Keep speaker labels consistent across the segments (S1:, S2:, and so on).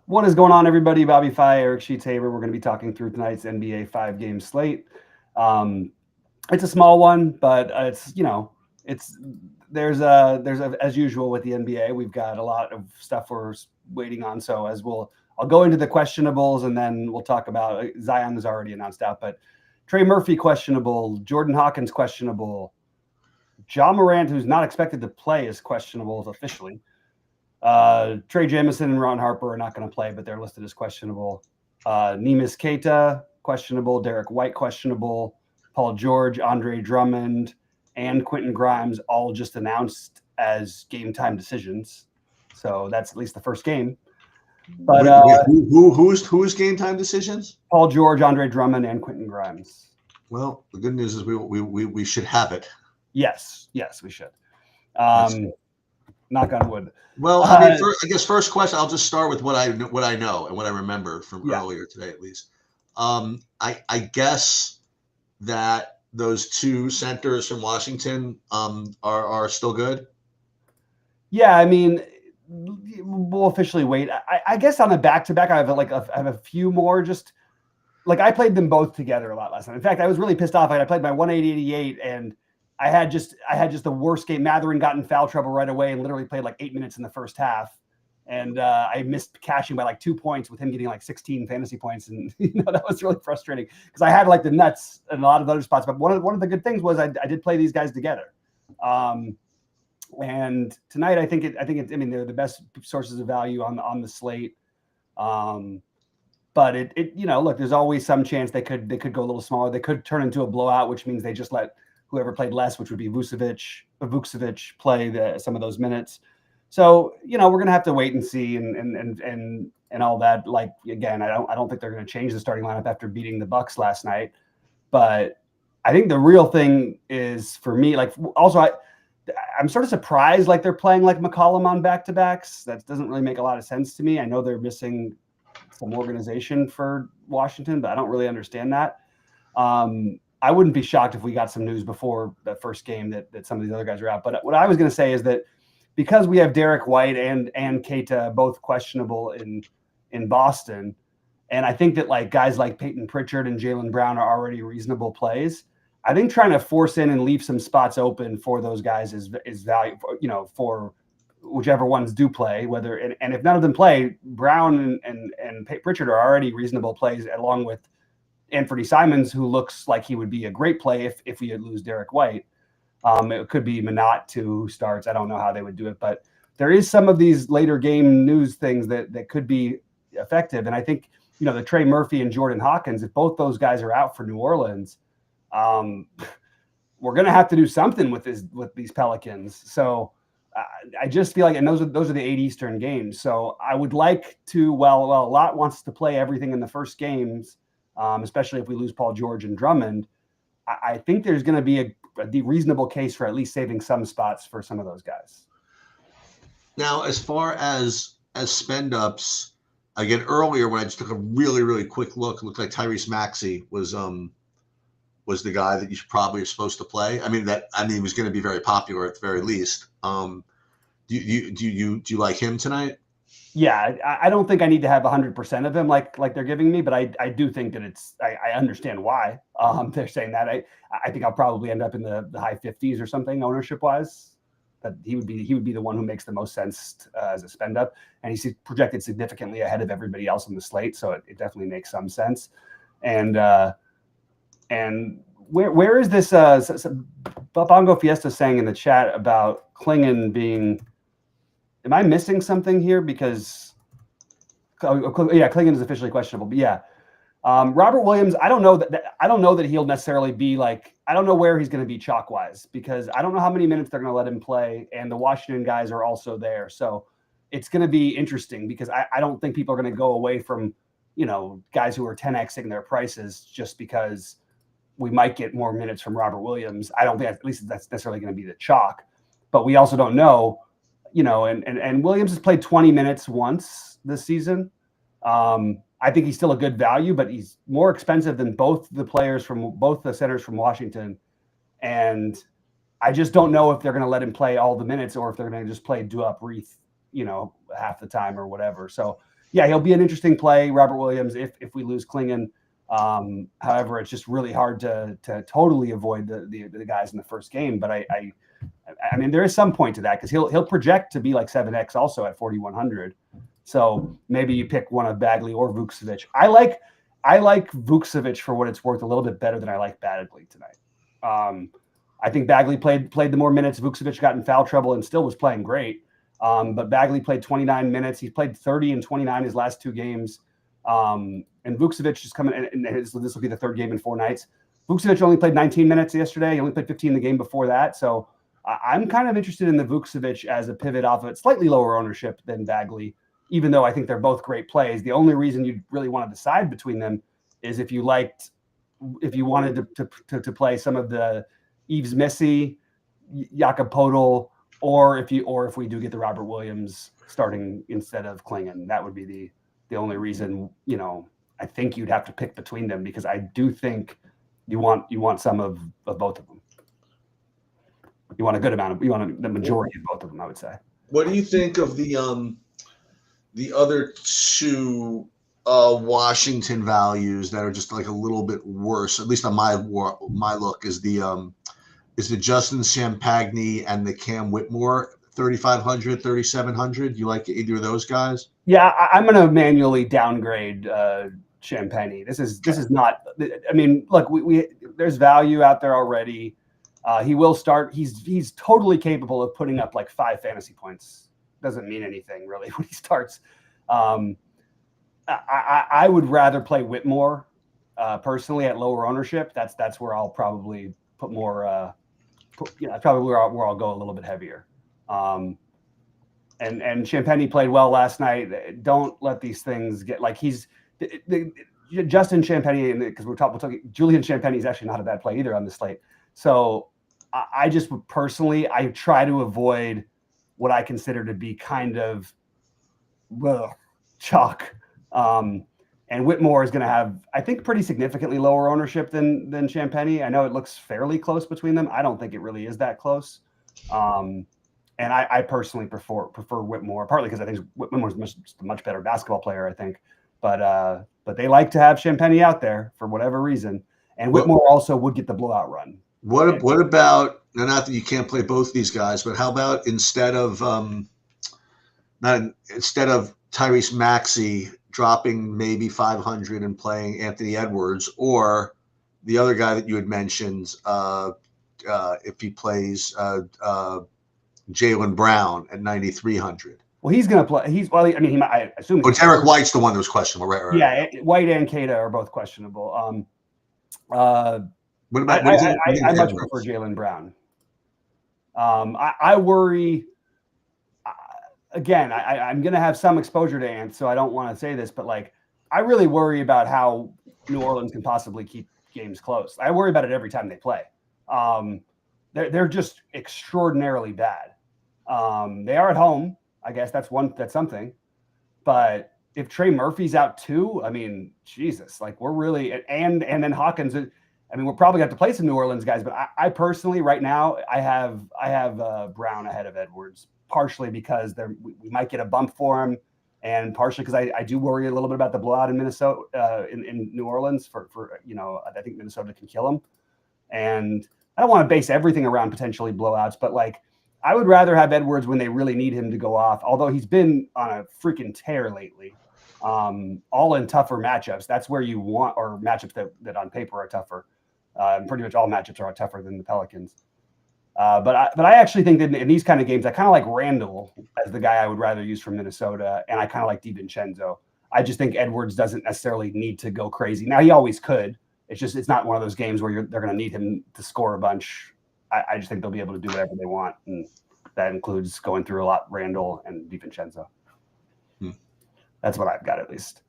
S1: What is going on, everybody? BobbyFi, Eric Sheets, Haber. We're going to be talking through tonight's NBA 5-game slate. It's a small one, but it's as usual with the NBA, we've got a lot of stuff we're waiting on. So I'll go into the questionables, and then we'll talk about Zion is already announced out, but Trey Murphy questionable, Jordan Hawkins questionable, Ja Morant, who's not expected to play, is questionable officially. Trey Jamison and Ron Harper are not going to play, but they're listed as questionable. Neemias Queta, questionable. Derek White, questionable. Paul George, Andre Drummond, and Quentin Grimes all just announced as game time decisions. So that's at least the first game. But
S2: who's game time decisions?
S1: Paul George, Andre Drummond, and Quentin Grimes.
S2: Well, the good news is we should have it.
S1: Yes, we should. Knock on wood.
S2: Well, I mean, I guess first question. I'll just start with what I know and what I remember from earlier today, at least. I guess that those two centers from Washington are still good.
S1: Yeah, I mean, we'll officially wait. I guess on a back-to-back, I have a few more. Just like I played them both together a lot last night. In fact, I was really pissed off. I played my 188 and I had just the worst game. Mathurin got in foul trouble right away and literally played like 8 minutes in the first half. And I missed cashing by like 2 points with him getting like 16 fantasy points. And that was really frustrating because I had like the nuts and a lot of other spots. But one of the good things was I did play these guys together. And tonight I think they're the best sources of value on the slate. But look, there's always some chance they could go a little smaller. They could turn into a blowout, which means they just let whoever played less, which would be Vucevic, play some of those minutes. So, we're going to have to wait and see and all that. Like, again, I don't think they're going to change the starting lineup after beating the Bucks last night. But I think the real thing is for me, like, also I'm sort of surprised, like they're playing like McCollum on back-to-backs. That doesn't really make a lot of sense to me. I know they're missing some organization for Washington, but I don't really understand that. I wouldn't be shocked if we got some news before the first game that some of these other guys are out. But what I was going to say is that because we have Derek White and Keita both questionable in Boston, and I think that like guys like Peyton Pritchard and Jaylen Brown are already reasonable plays. I think trying to force in and leave some spots open for those guys is value for whichever ones do play. And if none of them play, Brown and Pritchard are already reasonable plays, along with Anthony Simons, who looks like he would be a great play if we lose Derek White. It could be Minot who starts. I don't know how they would do it, but there is some of these later game news things that could be effective. And I think, the Trey Murphy and Jordan Hawkins, if both those guys are out for New Orleans, we're going to have to do something with these Pelicans. So I just feel like, and those are the 8 Eastern games. So I would like to, a lot wants to play everything in the first games, especially if we lose Paul George and Drummond. I think there's going to be a reasonable case for at least saving some spots for some of those guys.
S2: Now, as far as spend ups, again, earlier when I just took a really, really quick look, it looked like Tyrese Maxey was the guy that you probably are supposed to play. He was going to be very popular at the very least. Do you like him tonight?
S1: Yeah, I don't think I need to have 100% of him like they're giving me, but I do think that I understand why they're saying that. I think I'll probably end up in the high 50s or something ownership wise. That he would be the one who makes the most sense as a spend up, and he's projected significantly ahead of everybody else on the slate, so it definitely makes some sense. And where is this? Bongo Fiesta saying in the chat about Klingon being. Am I missing something here? Because Klingon is officially questionable. But yeah, Robert Williams. I don't know that he'll necessarily be like. I don't know where he's going to be chalk wise because I don't know how many minutes they're going to let him play, and the Washington guys are also there. So it's going to be interesting because I don't think people are going to go away from guys who are 10xing their prices just because we might get more minutes from Robert Williams. I don't think at least that's necessarily going to be the chalk, but we also don't know. And Williams has played 20 minutes once this season. I think he's still a good value, but he's more expensive than both the centers from Washington. And I just don't know if they're going to let him play all the minutes or if they're going to just play Duop Reith, half the time or whatever. So yeah, he'll be an interesting play, Robert Williams, if we lose Klingon. However, it's just really hard to totally avoid the guys in the first game. But I mean, there is some point to that because he'll project to be like 7x also at 4,100. So maybe you pick one of Bagley or Vucevic. I like Vucevic for what it's worth a little bit better than I like Bagley tonight. I think Bagley played the more minutes. Vucevic got in foul trouble and still was playing great. But Bagley played 29 minutes. He played 30 and 29 his last 2 games. And Vucevic is coming, and this will be the 3rd game in 4 nights. Vucevic only played 19 minutes yesterday. He only played 15 the game before that. So I'm kind of interested in the Vucevic as a pivot off of it. Slightly lower ownership than Bagley, even though I think they're both great plays. The only reason you really want to decide between them is if you wanted to play some of the Yves Missy, Jakob Podol, or if we do get the Robert Williams starting instead of Klingon. That would be the only reason, I think you'd have to pick between them, because I do think you want some of both of them. You want the majority of both of them, I would say.
S2: What do you think of the other 2 Washington values that are just like a little bit worse, at least on my look, is the Justin Champagny and the Cam Whitmore 3,500, 3,700. You like either of those guys?
S1: Yeah, I'm going to manually downgrade Champagny. This is not. I mean, look, we there's value out there already. He will start. He's totally capable of putting up like 5 fantasy points. Doesn't mean anything really when he starts. I would rather play Whitmore personally at lower ownership. That's where I'll probably put more. That's probably where I'll go a little bit heavier. And Champagny played well last night. Don't let these things get like Justin Champagny, because we're talking. Julian Champagny is actually not a bad play either on the slate. So I just personally, I try to avoid what I consider to be kind of chalk. And Whitmore is going to have, I think, pretty significantly lower ownership than Champagny. I know it looks fairly close between them. I don't think it really is that close. And I personally prefer Whitmore, partly because I think Whitmore's a much better basketball player, I think. But they like to have Champagny out there for whatever reason. And Whitmore also would get the blowout run.
S2: What about, not that you can't play both these guys, but how about instead of Tyrese Maxey dropping maybe 500 and playing Anthony Edwards, or the other guy that you had mentioned, if he plays Jaylen Brown at 9,300?
S1: Well, he's going to play. I assume.
S2: Oh, Derek White's the one that was questionable, right?
S1: Yeah, White and Keita are both questionable.
S2: What about?
S1: I much prefer Jaylen Brown. I worry. Again, I'm going to have some exposure to Ant, so I don't want to say this, but like, I really worry about how New Orleans can possibly keep games close. I worry about it every time they play. They're just extraordinarily bad. They are at home. I guess that's something. But if Trey Murphy's out too, I mean, Jesus, like we're really, and then Hawkins. I mean, we're probably going to have to play some New Orleans guys, but I personally, right now, I have Brown ahead of Edwards, partially because we might get a bump for him, and partially because I do worry a little bit about the blowout in Minnesota, in New Orleans for I think Minnesota can kill him, and I don't want to base everything around potentially blowouts, but like I would rather have Edwards when they really need him to go off, although he's been on a freaking tear lately, all in tougher matchups. That's where you want, or matchups that on paper are tougher. Pretty much all matchups are tougher than the Pelicans. But I actually think that in these kind of games, I kind of like Randall as the guy I would rather use from Minnesota, and I kind of like DiVincenzo. I just think Edwards doesn't necessarily need to go crazy. Now, he always could. It's not one of those games where they're going to need him to score a bunch. I just think they'll be able to do whatever they want, and that includes going through a lot Randall and DiVincenzo. That's what I've got, at least.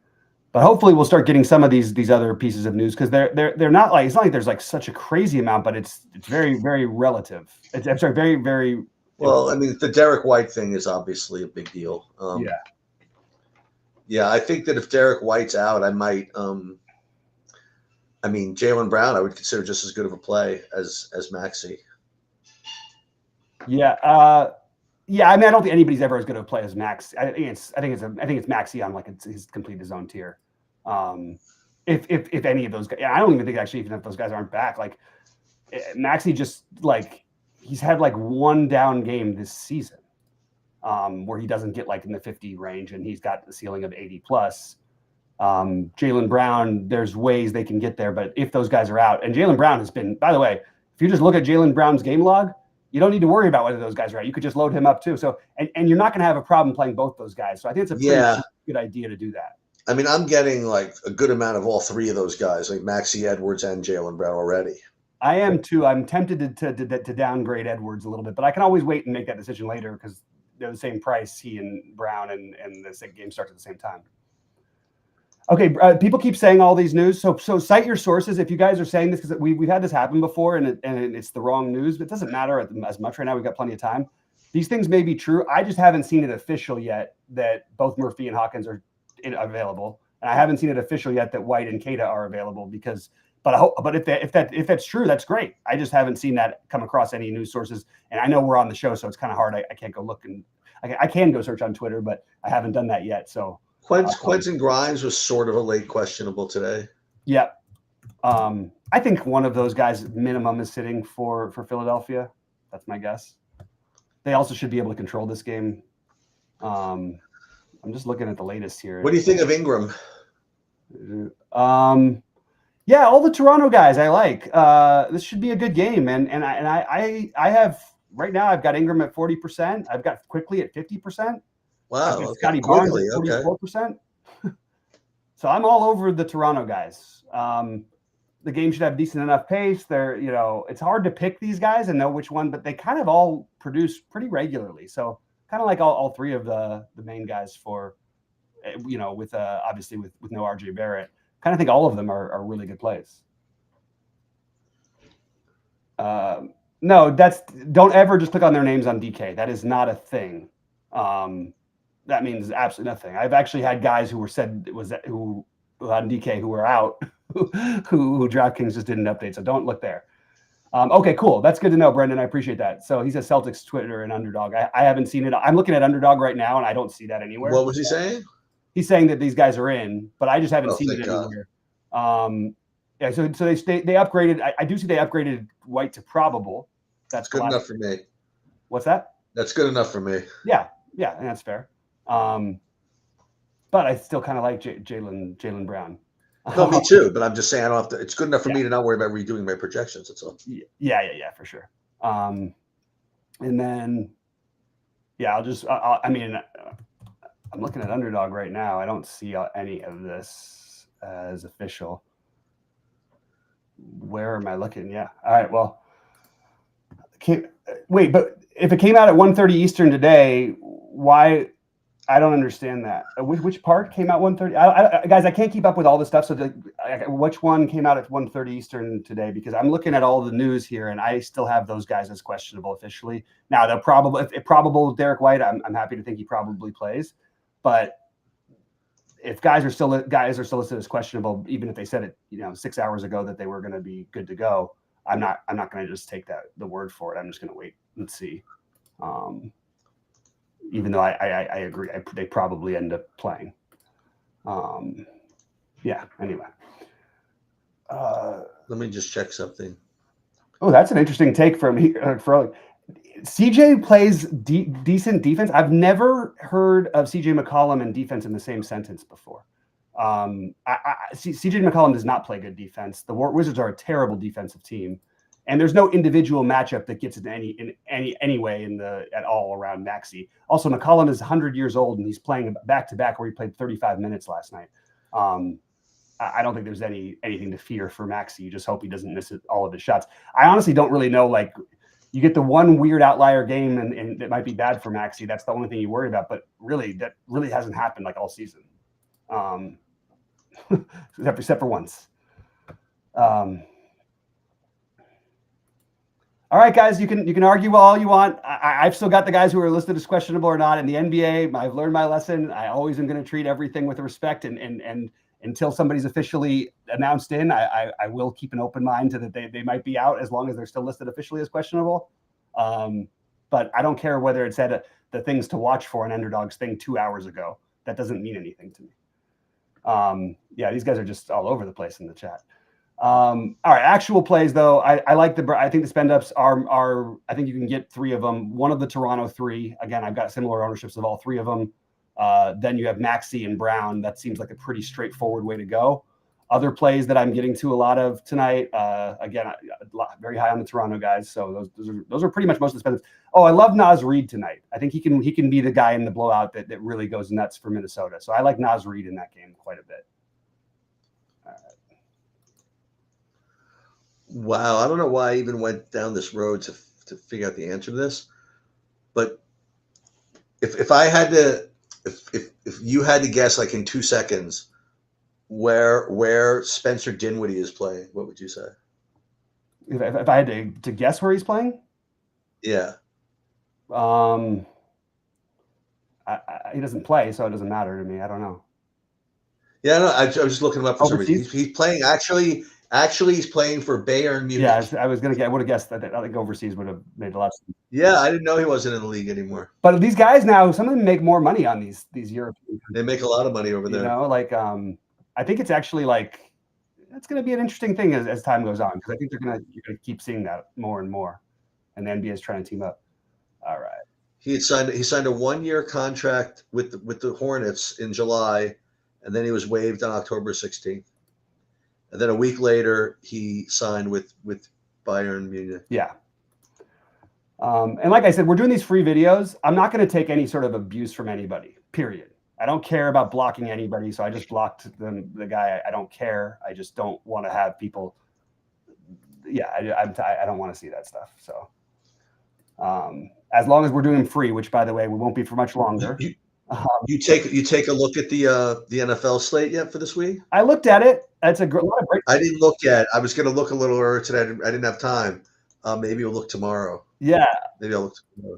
S1: But hopefully we'll start getting some of these other pieces of news, because they're not like, it's not like there's like such a crazy amount, but it's very, very relative. I'm sorry, very, very.
S2: Well, I mean, the Derek White thing is obviously a big deal. Yeah, I think that if Derek White's out, I might. I mean, Jaylen Brown, I would consider just as good of a play as Maxey.
S1: Yeah, Yeah, I mean, I don't think anybody's ever as good to play as Max. I think it's Maxi on like his complete his own tier. If any of those guys, I don't even think actually even if those guys aren't back, like Maxi just like he's had like one down game this season, where he doesn't get like in the 50 range, and he's got the ceiling of 80 plus. Jaylen Brown, there's ways they can get there, but if those guys are out, and Jaylen Brown has been, by the way, if you just look at Jaylen Brown's game log, you don't need to worry about whether those guys are out. You could just load him up too. So, and you're not going to have a problem playing both those guys. So I think it's a pretty good idea to do that.
S2: I mean, I'm getting like a good amount of all three of those guys, like Maxi Edwards and Jaylen Brown already.
S1: I am too. I'm tempted to downgrade Edwards a little bit, but I can always wait and make that decision later because they're the same price, he and Brown, and the game starts at the same time. Okay, people keep saying all these news, so cite your sources if you guys are saying this, because we've had this happen before, and it's the wrong news, but it doesn't matter as much right now. We've got plenty of time. These things may be true. I just haven't seen it official yet that both Murphy and Hawkins are available, and I haven't seen it official yet that White and Keita are available. But if that's true, that's great. I just haven't seen that come across any news sources, and I know we're on the show, so it's kind of hard. I can't go look, and I can go search on Twitter, but I haven't done that yet. So.
S2: Quentin Grimes was sort of a late questionable today.
S1: Yeah. I think one of those guys minimum is sitting for Philadelphia. That's my guess. They also should be able to control this game. I'm just looking at the latest here.
S2: What do you think of Ingram?
S1: Yeah, all the Toronto guys I like. This should be a good game. And I have right now I've got Ingram at 40%. I've got Quickly at 50%.
S2: Wow,
S1: Scotty Barnes at 44%. So I'm all over the Toronto guys. The game should have decent enough pace. It's hard to pick these guys and know which one, but they kind of all produce pretty regularly. So kind of like all three of the main guys for, with obviously with no RJ Barrett, kind of think all of them are really good plays. No, don't ever just click on their names on DK. That is not a thing. That means absolutely nothing. I've actually had guys who who on DK who were out, who DraftKings just didn't update. So don't look there. Okay, cool. That's good to know, Brendan. I appreciate that. So he says Celtics Twitter and Underdog. I haven't seen it. I'm looking at Underdog right now, and I don't see that anywhere.
S2: What was he saying?
S1: He's saying that these guys are in, but I just haven't seen it anywhere. Yeah. So they upgraded. I do see they upgraded White to probable. That's
S2: good enough for me.
S1: What's that?
S2: That's good enough for me.
S1: Yeah, and that's fair. But I still kind of like Jaylen Brown.
S2: No, me too. But I'm just saying I don't have to. It's good enough for me to not worry about redoing my projections. That's all.
S1: Yeah, for sure. And then, I'm looking at Underdog right now. I don't see any of this as official. Where am I looking? Yeah. All right. Well, wait, but if it came out at 1:30 Eastern today, why? I don't understand that. Which part came out 1:30? Guys, I can't keep up with all this stuff. So which one came out at 1:30 Eastern today? Because I'm looking at all the news here, and I still have those guys as questionable officially. Now, they're probable Derek White. I'm happy to think he probably plays, but if guys are still listed as questionable, even if they said it 6 hours ago that they were going to be good to go, I'm not going to just take the word for it. I'm just going to wait and see. Even though I agree, they probably end up playing. Anyway.
S2: Let me just check something.
S1: Oh, that's an interesting take from CJ plays decent defense. I've never heard of CJ McCollum and defense in the same sentence before. CJ McCollum does not play good defense. The Wizards are a terrible defensive team. And there's no individual matchup that gets it any way at all around Maxey. Also, McCollum is 100 years old, and he's playing back-to-back where he played 35 minutes last night. I don't think there's anything to fear for Maxey. You just hope he doesn't miss all of his shots. I honestly don't really know. Like, you get the one weird outlier game, and it might be bad for Maxey. That's the only thing you worry about. But really, that really hasn't happened like all season, except for once. All right, guys, you can argue all you want. I've still got the guys who are listed as questionable or not in the NBA. I've learned my lesson. I always am going to treat everything with respect, and until somebody's officially announced in, I will keep an open mind to that they might be out as long as they're still listed officially as questionable. But I don't care whether it's at the things to watch for an underdogs thing 2 hours ago. That doesn't mean anything to me. Yeah, these guys are just all over the place in the chat. All right, actual plays though. I like I think the spend ups are. I think you can get 3 of them. One of the Toronto 3. Again, I've got similar ownerships of all 3 of them. Then you have Maxey and Brown. That seems like a pretty straightforward way to go. Other plays that I'm getting to a lot of tonight. Again, very high on the Toronto guys. So those are pretty much most of the spend ups. Oh, I love Naz Reid tonight. I think he can be the guy in the blowout that really goes nuts for Minnesota. So I like Naz Reid in that game quite a bit.
S2: Wow, I don't know why I even went down this road to figure out the answer to this, but if I had to, if you had to guess like in 2 seconds where Spencer Dinwiddie is playing, what would you say?
S1: If I had to guess where he's playing,
S2: yeah,
S1: he doesn't play, so it doesn't matter to me. I don't know.
S2: Yeah, no, I was just looking him up for some reason.
S1: Overseas?
S2: He's playing actually he's playing for Bayern Munich.
S1: Yeah, I would have guessed that. I think overseas would have made a lot of sense.
S2: Yeah, I didn't know he wasn't in the league anymore.
S1: But these guys now, some of them make more money on these European.
S2: They make a lot of money over there.
S1: You know, like I think it's actually like it's going to be an interesting thing as time goes on, because I think you're going to keep seeing that more and more, and the NBA is trying to team up. All right.
S2: He signed a 1-year contract with the Hornets in July, and then he was waived on October 16th. And then a week later, he signed with Bayern Munich.
S1: Yeah. And like I said, we're doing these free videos. I'm not going to take any sort of abuse from anybody, period. I don't care about blocking anybody, so I just blocked the guy. I don't care. I just don't want to have people. Yeah, I don't want to see that stuff. So as long as we're doing free, which, by the way, we won't be for much longer.
S2: You take a look at the NFL slate yet for this week?
S1: I looked at it. That's a lot of great.
S2: I didn't look yet. I was going to look a little earlier today. I didn't have time. Maybe we'll look tomorrow.
S1: Yeah.
S2: Maybe I'll look tomorrow.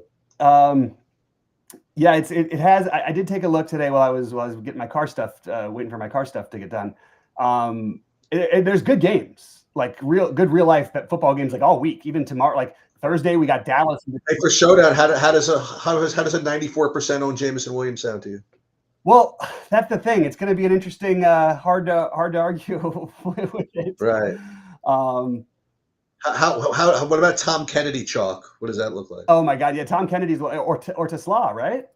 S1: Yeah, it has. I did take a look today while I was getting my car stuff, waiting for my car stuff to get done. There's good games, like real life football games, like all week, even tomorrow. Like Thursday, we got Dallas.
S2: Hey, for showdown, how does a 94% own Jameson Williams sound to you?
S1: Well, that's the thing. It's going to be an interesting, hard to argue with it.
S2: Right. What about Tom Kennedy chalk? What does that look like?
S1: Oh my God, yeah, Tom Kennedy's or Tesla, right?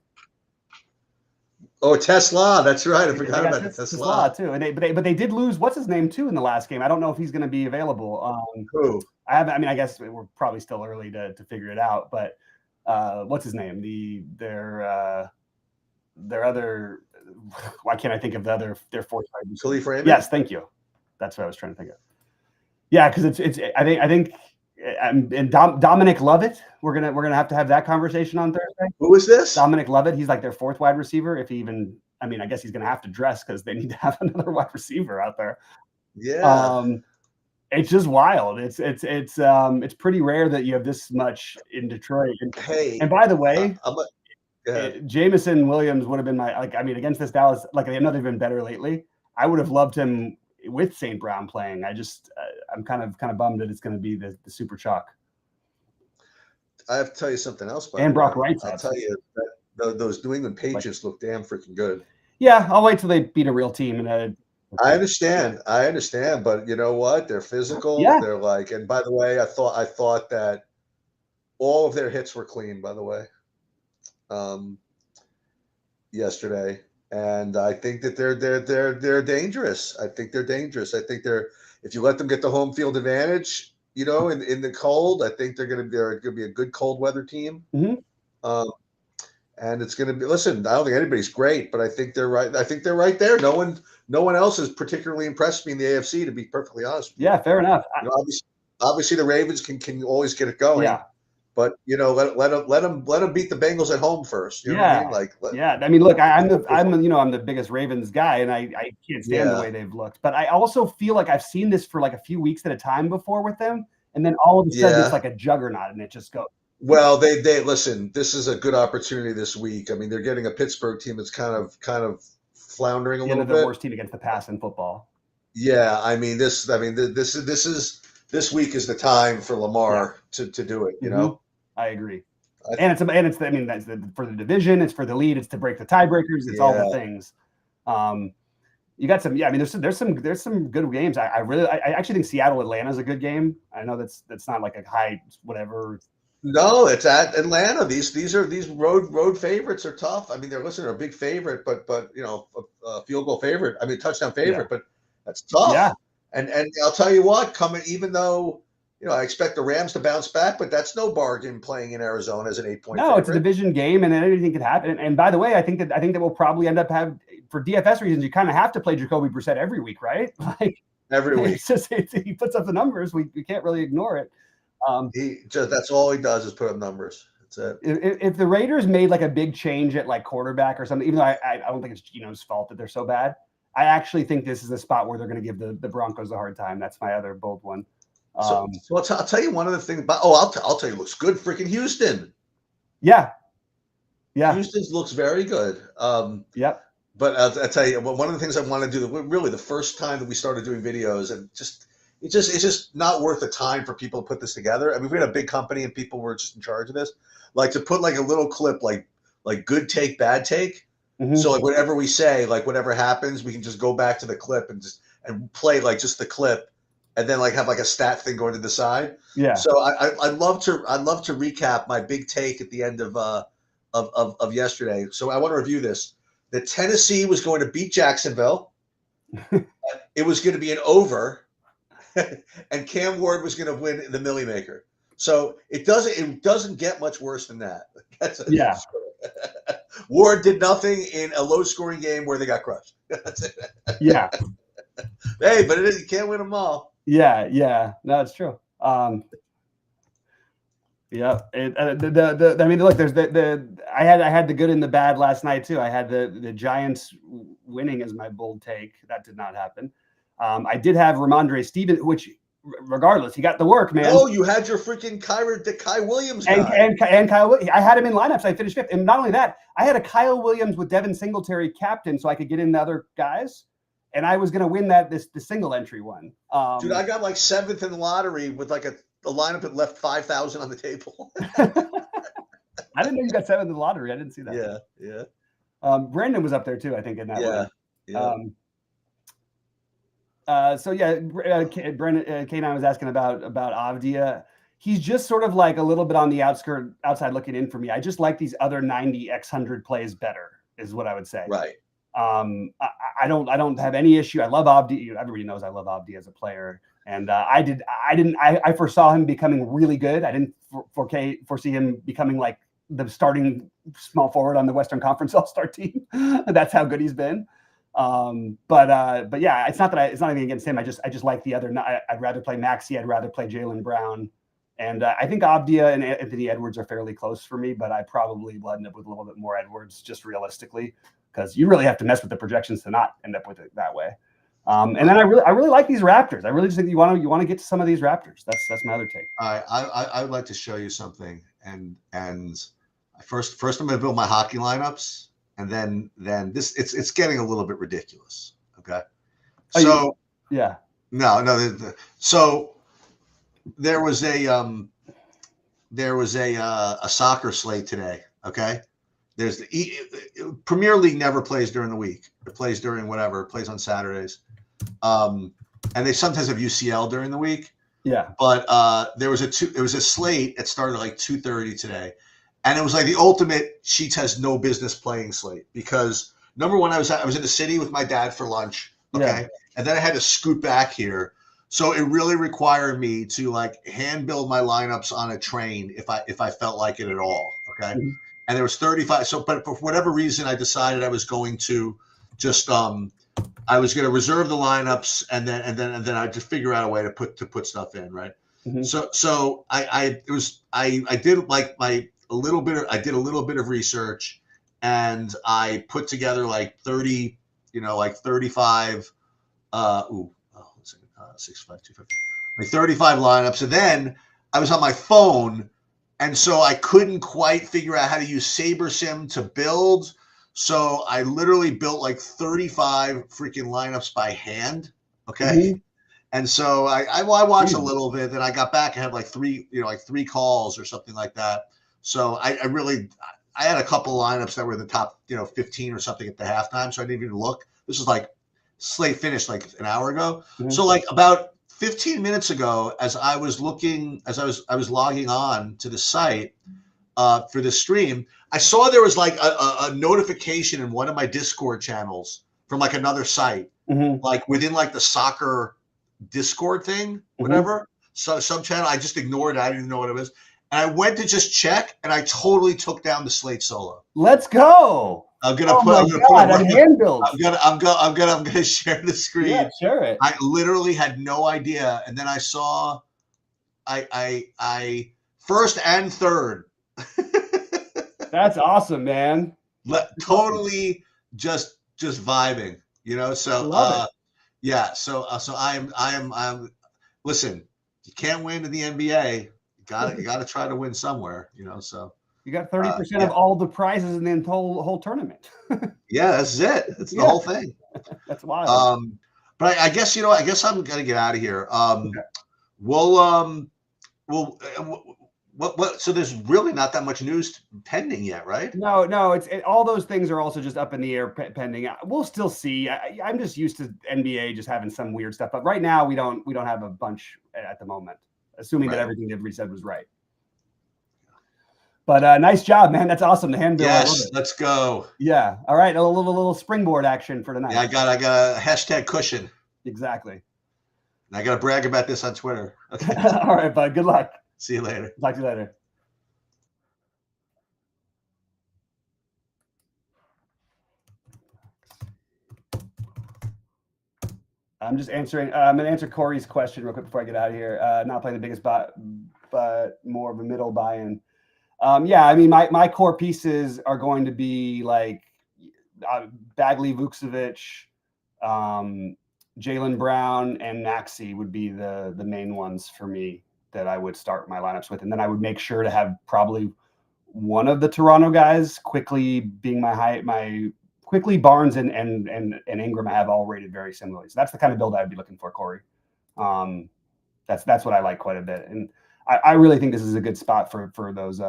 S2: Oh, Tesla, that's right. I forgot about Tesla
S1: too. And but they did lose what's his name too in the last game. I don't know if he's going to be available.
S2: Who?
S1: I guess we're probably still early to figure it out. But what's his name? Their other. Why can't I think of their fourth?
S2: Khalif Raymond?
S1: Yes, thank you. That's what I was trying to think of. Yeah, because it's. I think and Dominic Lovett. We're gonna have to have that conversation on Thursday.
S2: Who is this?
S1: Dominic Lovett. He's like their fourth wide receiver. If he even, I guess he's gonna have to dress because they need to have another wide receiver out there.
S2: Yeah.
S1: It's just wild. It's pretty rare that you have this much in Detroit. And by the way, Jameson Williams would have been against this Dallas. Like I know they've been better lately. I would have loved him with St. Brown playing. I'm kind of bummed that it's going to be the super chalk.
S2: I have to tell you something else.
S1: And Brock Wright's
S2: I'll tell you that those New England Patriots look damn freaking good.
S1: Yeah, I'll wait till they beat a real team.
S2: I understand, but you know what? They're physical.
S1: Yeah.
S2: They're like, and by the way, I thought that all of their hits were clean. By the way, yesterday. And I think that they're dangerous. I think they're dangerous. I think if you let them get the home field advantage, in the cold, I think they're going to be a good cold weather team.
S1: Mm-hmm.
S2: And it's going to be. Listen, I don't think anybody's great, but I think they're right. I think they're right there. No one else has particularly impressed me in the AFC, to be perfectly honest with you.
S1: Yeah, fair enough.
S2: Obviously, the Ravens can always get it going.
S1: Yeah.
S2: But let them beat the Bengals at home first. You know what I
S1: Look,
S2: mean?
S1: I'm the biggest Ravens guy, and I can't stand the way they've looked. But I also feel like I've seen this for like a few weeks at a time before with them, and then all of a sudden it's like a juggernaut, and it just goes.
S2: Well, they listen. This is a good opportunity this week. They're getting a Pittsburgh team that's kind of floundering a little bit.
S1: The worst team against the pass in football.
S2: Yeah, this week is the time for Lamar to do it. You know.
S1: I agree. And it's I mean, that's for the division, it's for the lead, it's to break the tiebreakers, it's all the things. You got some, I mean, there's some good games. I actually think Seattle Atlanta is a good game. I know that's not like a high whatever.
S2: No, it's at Atlanta. These road favorites are tough. I mean, they're a big favorite, but a field goal favorite. I mean, touchdown favorite, but that's tough.
S1: Yeah.
S2: And I'll tell you what, even though I expect the Rams to bounce back, but that's no bargain playing in Arizona as an 8-point favorite.
S1: It's a division game, and anything could happen. And by the way, I think that we'll probably end up for DFS reasons, you kind of have to play Jacoby Brissett every week, right? Like
S2: every week,
S1: he puts up the numbers. We can't really ignore it.
S2: That's all he does is put up numbers. That's it.
S1: If the Raiders made like a big change at like quarterback or something, even though I don't think it's Geno's fault that they're so bad, I actually think this is a spot where they're going to give the Broncos a hard time. That's my other bold one.
S2: So I'll tell you one of the things. I'll tell you, looks good. Freaking Houston.
S1: Yeah.
S2: Houston looks very good.
S1: Yep.
S2: But I'll tell you, one of the things I want to do, really the first time that we started doing videos, and it's just not worth the time for people to put this together. I mean, we had a big company and people were just in charge of this. Like to put like a little clip, like good take, bad take. Mm-hmm. So like whatever we say, like whatever happens, we can just go back to the clip and play like just the clip, and then like have like a stat thing going to the side.
S1: Yeah.
S2: So I'd love to recap my big take at the end of yesterday. So I want to review this. That Tennessee was going to beat Jacksonville. It was going to be an over, and Cam Ward was going to win the Millie Maker. So it doesn't get much worse than that.
S1: Yeah.
S2: Ward did nothing in a low-scoring game where they got crushed. That's it.
S1: Yeah.
S2: Hey, but you can't win them all.
S1: Yeah. No, it's true. Yeah. I mean, look, there's I had the good and the bad last night too. I had the Giants winning as my bold take. That did not happen. I did have Ramondre Stevens, which regardless, he got the work, man.
S2: Oh, you had your freaking Kai Williams guy.
S1: And Kyle, I had him in lineups. I finished fifth. And not only that, I had a Kyle Williams with Devin Singletary captain so I could get in the other guys. And I was going to win the single entry one.
S2: Dude, I got like seventh in the lottery with like a lineup that left 5,000 on the table.
S1: I didn't know you got seventh in the lottery. I didn't see that.
S2: Yeah.
S1: Brandon was up there too, I think, in that one.
S2: Yeah.
S1: Brandon K9 was asking about Avdia. He's just sort of like a little bit on the outside looking in for me. I just like these other 90x100 plays better, is what I would say.
S2: Right.
S1: I don't have any issue. I love Avdia. Everybody knows I love Avdia as a player. And I foresaw him becoming really good. I didn't foresee him becoming like the starting small forward on the Western Conference All-Star team. That's how good he's been. But yeah, it's not anything against him. I just like the other. I'd rather play Maxey. I'd rather play Jaylen Brown. And I think Avdia and Anthony Edwards are fairly close for me, but I probably will end up with a little bit more Edwards just realistically, because you really have to mess with the projections to not end up with it that way. And then I really like these Raptors. I really just think you want to get to some of these Raptors. That's my other take.
S2: I would like to show you something, and first I'm going to build my hockey lineups, and then this it's getting a little bit ridiculous. Okay, so
S1: yeah,
S2: no. So there was a soccer slate today. Okay. There's the Premier League never plays during the week. It plays during whatever. It plays on Saturdays. And they sometimes have UCL during the week.
S1: Yeah.
S2: But there was a slate that started at like 2:30 today. And it was like the ultimate Sheets has no business playing slate, because number one, I was in the city with my dad for lunch. Okay. Yeah. And then I had to scoot back here. So it really required me to like hand build my lineups on a train if I felt like it at all. Okay. Mm-hmm. And there was 35. So, but for whatever reason, I decided I was going to just I was going to reserve the lineups, and then I just figure out a way to put stuff in, right? Mm-hmm. So I did like I did a little bit of research, and I put together like 30, like 35. 6'5", 250, like 35 lineups, and then I was on my phone. And so I couldn't quite figure out how to use SaberSim to build. So I literally built like 35 freaking lineups by hand. Okay. Mm-hmm. And so I watched a little bit, then I got back and had like three calls or something like that. So I had a couple lineups that were in the top 15 or something at the halftime, so I didn't even look. This was like slate finished like an hour ago.
S1: Mhm.
S2: So like about 15 minutes ago, as I was logging on to the site for the stream, I saw there was like a notification in one of my Discord channels from like another site, like within like the soccer Discord thing, whatever. So some channel, I just ignored it. I didn't even know what it was. And I went to just check, and I totally took down the slate solo.
S1: Let's go.
S2: I'm gonna share the screen.
S1: Yeah, share it.
S2: I literally had no idea, and then I saw, I first and third.
S1: That's awesome, man.
S2: Totally just vibing, So yeah, so I'm. Listen, you can't win in the NBA. You gotta try to win somewhere, So
S1: you got 30% of all the prizes in the whole tournament.
S2: Yeah, that's it. That's the whole thing.
S1: That's wild.
S2: But I guess I'm gonna get out of here.
S1: Okay.
S2: So there's really not that much news pending yet, right?
S1: No, all those things are also just up in the air pending. We'll still see. I'm just used to NBA just having some weird stuff, but right now we don't have a bunch at the moment, assuming that everything that we said was right. But nice job, man. That's awesome. The handbill.
S2: Yes, let's go.
S1: Yeah. All right. A little springboard action for tonight.
S2: Yeah, I got a hashtag cushion.
S1: Exactly.
S2: And I got to brag about this on Twitter. Okay.
S1: All right, bud. Good luck.
S2: See you later.
S1: Talk to you later. I'm just answering. I'm going to answer Corey's question real quick before I get out of here. Not playing the biggest bot, but more of a middle buy-in. Yeah, I mean, my core pieces are going to be like Bagley, Vucevic, Jaylen Brown, and Maxey would be the main ones for me that I would start my lineups with, and then I would make sure to have probably one of the Toronto guys, Quickly being my Quickly, Barnes, and Ingram I have all rated very similarly. So that's the kind of build I'd be looking for, Corey. That's what I like quite a bit, and I really think this is a good spot for those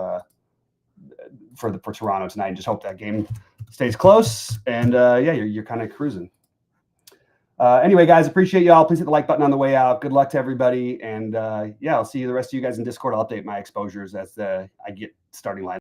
S1: for Toronto tonight. Just hope that game stays close, and yeah, you're kind of cruising. Anyway, guys, appreciate y'all. Please hit the like button on the way out. Good luck to everybody, and yeah, I'll see you the rest of you guys in Discord. I'll update my exposures as I get starting line.